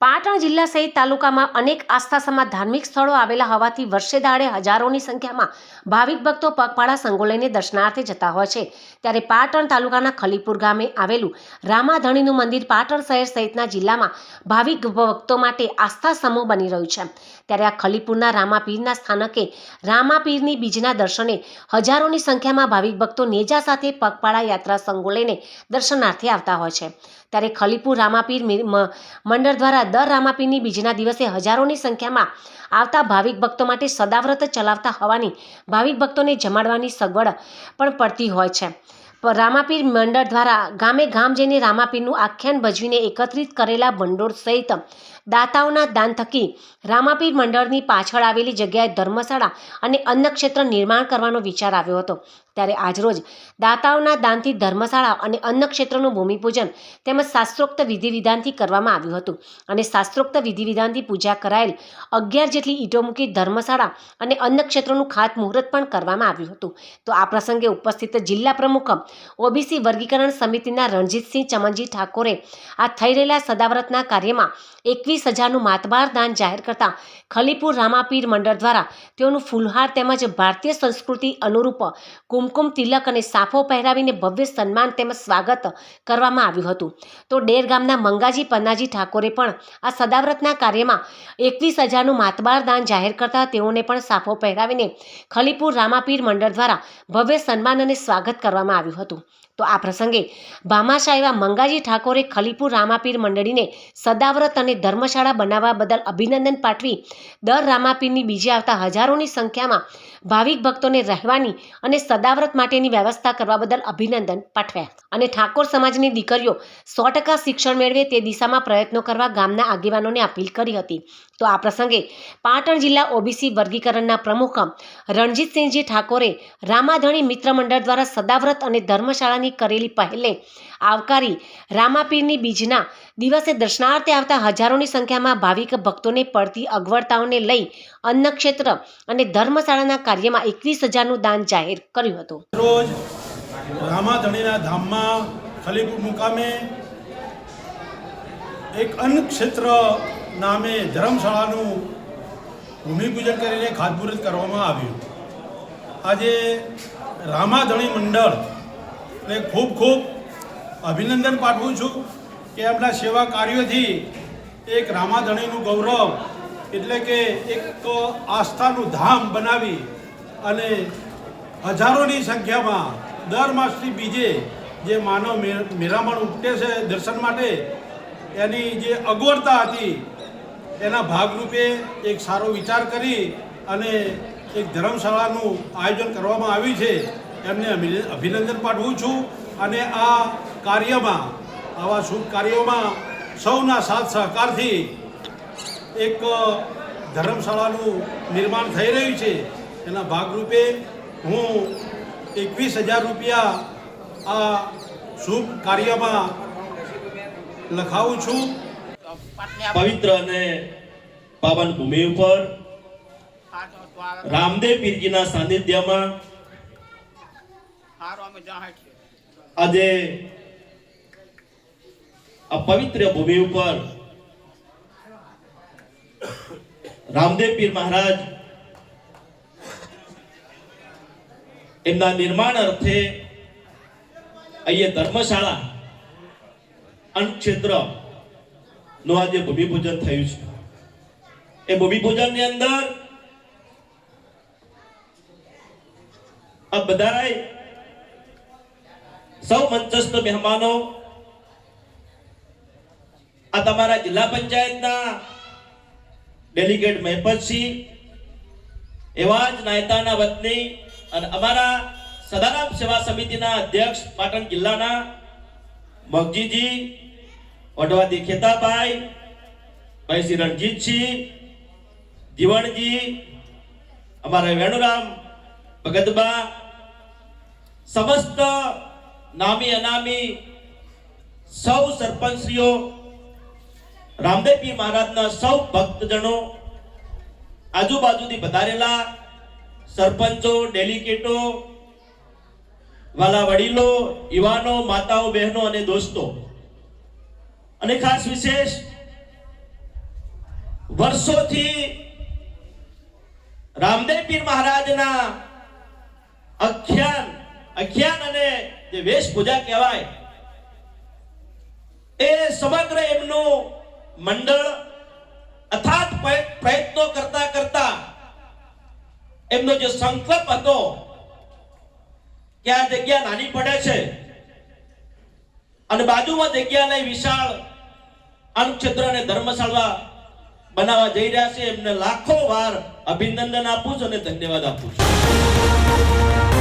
પાટણ જિલ્લા સહિત તાલુકામાં અનેક આસ્થાસમાં ધાર્મિક સ્થળો આવેલા હોવાથી વર્ષે દાડે હજારોની સંખ્યામાં ભાવિક ભક્તો પગપાળા સંઘો લઈને દર્શનાર્થે જતા હોય છે। ત્યારે પાટણ તાલુકાના ખલીપુર ગામે આવેલું રામાધણીનું મંદિર પાટણ શહેર સહિતના જિલ્લામાં ભાવિક ભક્તો માટે આસ્થા સમૂહ બની રહ્યું છે। ત્યારે આ ખલીપુરના રામાપીરના સ્થાનકે રામાપીરની બીજના દર્શને હજારોની સંખ્યામાં ભાવિક ભક્તો નેજા સાથે પગપાળા યાત્રા સંઘો લઈને દર્શનાર્થે આવતા હોય છે। ત્યારે ખલીપુર રામાપીર મંડળ દ્વારા દર રામાપીરની બીજના દિવસે હજારોની સંખ્યામાં આવતા ભાવિક ભક્તો માટે સદાવ્રત ચલાવતા હોવાની ભાવિક ભક્તોને જમાડવાની સગવડ પણ પડતી હોય છે। રામાપીર મંડળ દ્વારા ગામે ગામ જઈને રામાપીરનું આખ્યાન ભજવીને એકત્રિત કરેલા ભંડોળ સહિત દાતાઓના દાન થકી રામાપીર મંડળની પાછળ આવેલી જગ્યાએ ધર્મશાળા અને અન્નક્ષેત્ર નિર્માણ કરવાનો વિચાર આવ્યો હતો। ત્યારે આજરોજ દાતાઓના દાનથી ધર્મશાળા અને અન્નક્ષેત્રનું ભૂમિપૂજન તેમજ શાસ્ત્રોક્ત વિધિ વિધાનથી કરવામાં આવ્યું હતું અને શાસ્ત્રોક્ત વિધિ વિધાનથી પૂજા કરાયેલ 11 જેટલી ઈંટો મૂકી ધર્મશાળા અને અન્નક્ષેત્રનું ખાતમુહૂર્ત પણ કરવામાં આવ્યું હતું। તો આ પ્રસંગે ઉપસ્થિત જિલ્લા પ્રમુખ ઓબીસી વર્ગીકરણ સમિતિના રણજીતસિંહ ચમનજી ઠાકોરે આ થઈ રહેલા સદાવ્રતના કાર્યમાં 21,000નું માતબાર દાન જાહેર કરતા ખલીપુર રામાપીર મંડળ દ્વારા તેઓનું ફૂલહાર તેમજ ભારતીય સંસ્કૃતિ અનુરૂપ કુમકુમ તિલક અને સાફો પહેરાવીને ભવ્ય સન્માન તેમજ સ્વાગત કરવામાં આવ્યું હતું। તો ડેર ગામના મંગાજી પન્નાજી ઠાકોરે પણ આ સદાવ્રતના કાર્યમાં 21,000નું માતબાર દાન જાહેર કરતા તેઓને પણ સાફો પહેરાવીને ખલીપુર રામાપીર મંડળ દ્વારા ભવ્ય સન્માન અને સ્વાગત કરવામાં આવ્યું હતું। તો આ પ્રસંગે ભામાશા એવા મંગાજી ઠાકોરે ખલીપુર રામાપીર મંડળીને સદાવ્રત અને ધર્મશાળા બનાવવા બદલ અભિનંદન પાઠવી દર રામાપીરની બીજે આવતા હજારોની સંખ્યામાં ભાવિક ભક્તોને રહેવાની અને સદાવ્રત માટેની વ્યવસ્થા કરવા બદલ અભિનંદન પાઠવ્યા અને ઠાકોર સમાજની દીકરીઓ 100% શિક્ષણ મેળવે તે દિશામાં પ્રયત્નો કરવા ગામના આગેવાનોને અપીલ કરી હતી। તો આ પ્રસંગે પાટણ જિલ્લા ઓબીસી વર્ગીકરણના પ્રમુખ રણજીતસિંહજી ઠાકોરે રામાધણી મિત્ર મંડળ દ્વારા સદાવ્રત અને ધર્મશાળાની કરેલી પહેલે આવકારી રામાપીરની બીજના દિવસે દર્શનાર્થે આવતા હજારોની સંખ્યામાં ભાવિક ભક્તોને પડતી અગવડતાઓને લઈ અન્નક્ષેત્ર અને ધર્મશાળાના કાર્યમાં 21,000નું દાન જાહેર કર્યું હતું। રોજ રામાધણીના ધામમાં ખલીપુર મુકામે એક અન્નક્ષેત્ર નામે ધર્મશાળાનું ભૂમિપૂજન કરીને ખાતમુહૂર્ત કરવામાં આવ્યું। આજે રામાધણી મંડળને ખૂબ ખૂબ અભિનંદન પાઠવું છું કે એમના સેવા કાર્યોથી એક રામાધણીનું ગૌરવ એટલે કે એક આસ્થાનું ધામ બનાવી અને હજારોની સંખ્યામાં દર માસની બીજે જે માનવ મેરામણ ઉમટે છે દર્શન માટે એની જે અગવડતા હતી એના ભાગરૂપે એક સારો વિચાર કરી અને એક ધર્મશાળાનું આયોજન કરવામાં આવ્યું છે। એમને અભિનંદન પાઠવું છું અને આ કાર્યમાં આવા શુભ કાર્યોમાં સૌના સાથ સહકારથી એક ધર્મશાળાનું નિર્માણ થઈ રહ્યું છે એના ભાગરૂપે હું 21,000 રૂપિયા આ શુભ કાર્યમાં લખાવું છું। પવિત્ર અને પાવન ભૂમિ ઉપર રામદેવ પીરજીના સાનિધ્યમાં આજે આ પવિત્ર ભૂમિ ઉપર રામદેવ પીર મહારાજ એમના નિર્માણ અર્થે અહીંયા ધર્મશાળા અન્નક્ષેત્ર નું આજે ભૂમિપૂજન થયું છે। એ ભૂમિપૂજનની અંદર આ બધા સૌ મંચસ્થ મહેમાનો આ તમારા જિલ્લા પંચાયતના ડેલિગેટ મહેપતસિંહ એવા જ નાયતાના વતની અને અમારા સદારામ સેવા સમિતિના અધ્યક્ષ પાટણ જિલ્લાના મગજીજી વડવાદી ખેતાભાઈ ભાઈ શ્રી રણજીતસિંહ જીવણજી અમારા વેણુરામ ભગતબા સમસ્ત નામી અનામી સૌ સરપંચશ્રીઓ રામદેવ પીર મહારાજના સૌ ભક્તજનો આજુબાજુથી પધારેલા સરપંચો ડેલિગેટો વાલા વડીલો યુવાનો માતાઓ બહેનો અને દોસ્તો અને ખાસ વિશેષ વર્ષોથી રામદેવ પીર મહારાજના અખ્યાન અને જે વેશભૂજા કહેવાય એ સમગ્ર એમનું મંડળ અથાત પ્રયત્નો કરતા કરતા એમનો જે સંકલ્પ હતો કે આ જગ્યા નાની પડે છે અને બાજુમાં જગ્યા લઈ વિશાળ અન્નક્ષેત્ર અને ધર્મશાળા બનાવવા જઈ રહ્યા છે. એમને લાખો વાર અભિનંદન આપું છું અને ધન્યવાદ આપું છું.